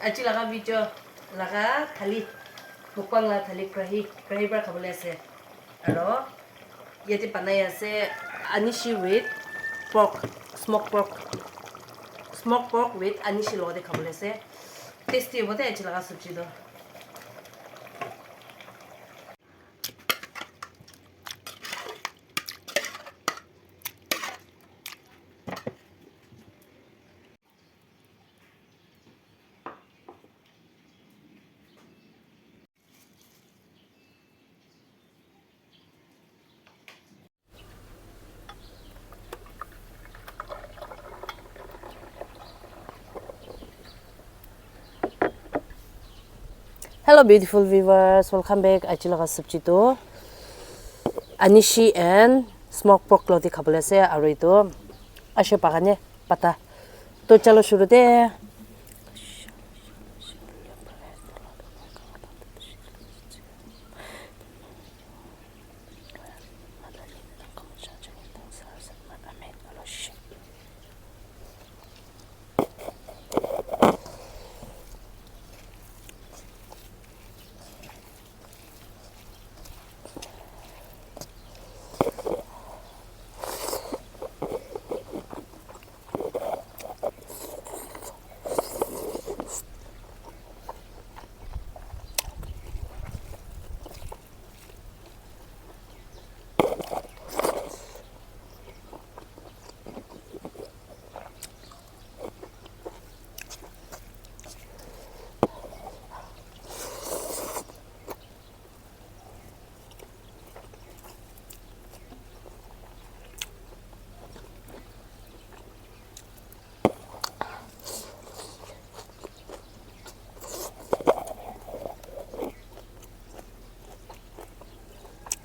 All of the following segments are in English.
আজি লগা ভিডিঅ' লগা থালি mukbang la thali krahi para khabole ase aro yete banai ase anishi with pork smoked pork with anishi lode khabole ase tasty hote achi laga sabji do Hello beautiful viewers, welcome back. Achi laga sabji to anishi and smoked pork lodi khabole ase aro ito ashe pagane pata to chalo shuru de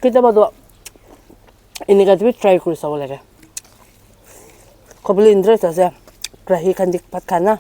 kita bado ini kadwi try kuri sawo lage kobli interest ase krahi khandik pat khana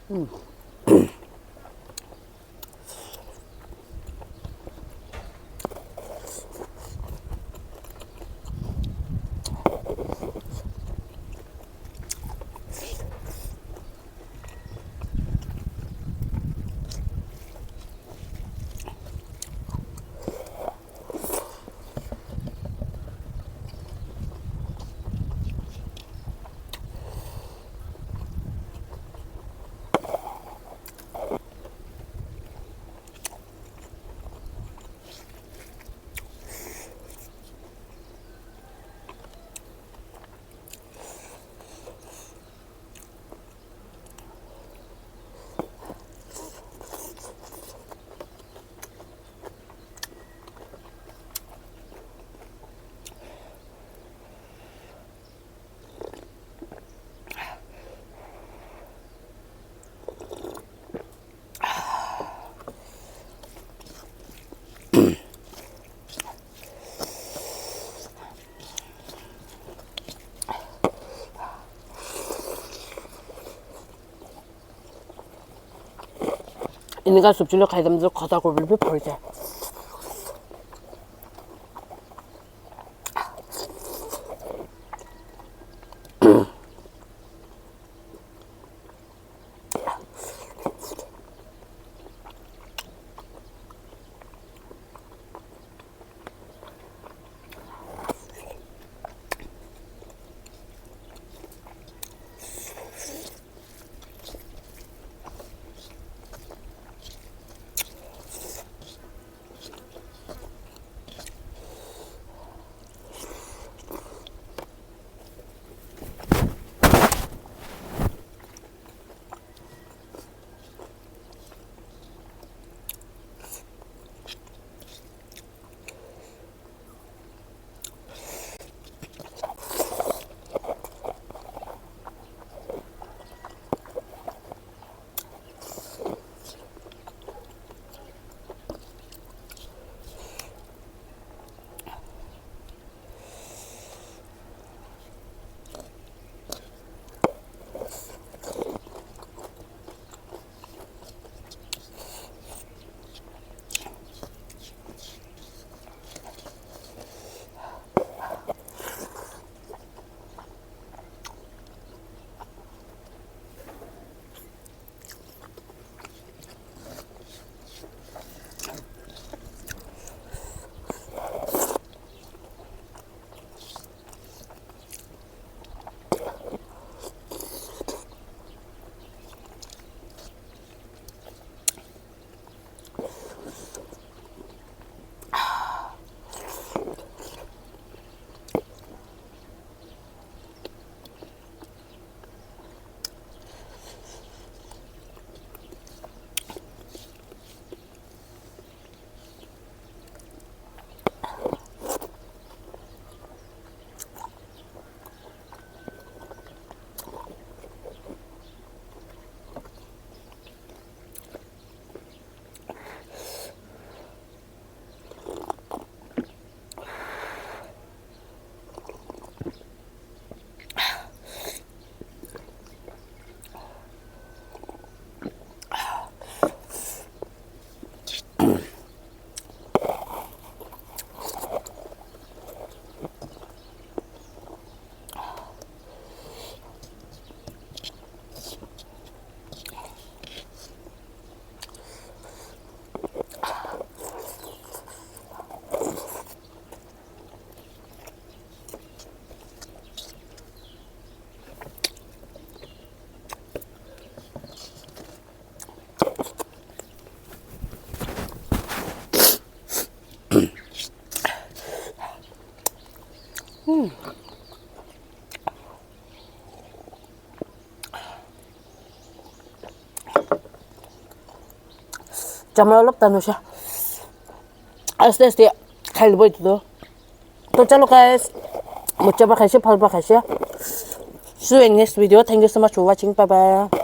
Ini kan subjulnya kayak temen-temen kota gue lebih percaya. Jamal lấp tàn rồi sao? Aste khai lụi tụi tôi chalo guys, một trăm ba khai xếp, 8 ba khai xếp. See you in next video. Thank you so much for watching. Bye bye.